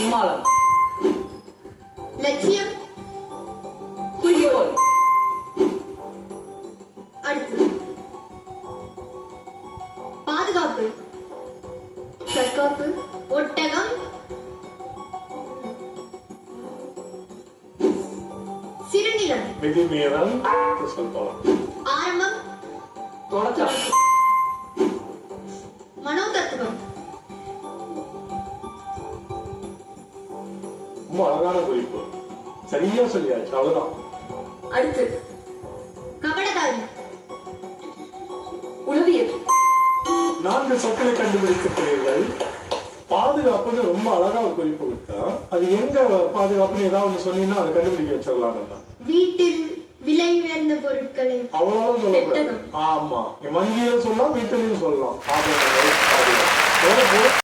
விமானம். லட்சியம். குறிக்கோள். அடுத்து பாதுகாப்பு. தற்காப்பு. ஒட்டகம். சிறுநிலம். விதிமீறல் சொல்லலாம். ஆரம்பம். தொடக்கம். மனோதத்துவம். ரொம்ப அழகான குறிப்பு. சரியா சொல்லியாச்சு. அவ்வளவுதான். அடுத்து கபடதாரி. உளவியல். 4 சொற்களை கண்டுபிடிக்கிறீர்கள். பாதுகாப்புன்னு ரொம்ப அழகா ஒரு குறிப்பு கொடுத்தா, அது எங்க பாதுகாப்புன்னு ஏதாவது சொன்னீங்கன்னா அதை கண்டுபிடிக்க வச்சிடலாம். வீட்டில் விலை உயர்ந்த பொருட்களை அவ்வளவு சொல்லக்கூடாது. ஆமா, வங்கியில சொல்லலாம், வீட்டிலையும் சொல்லலாம். பாதுகாப்பு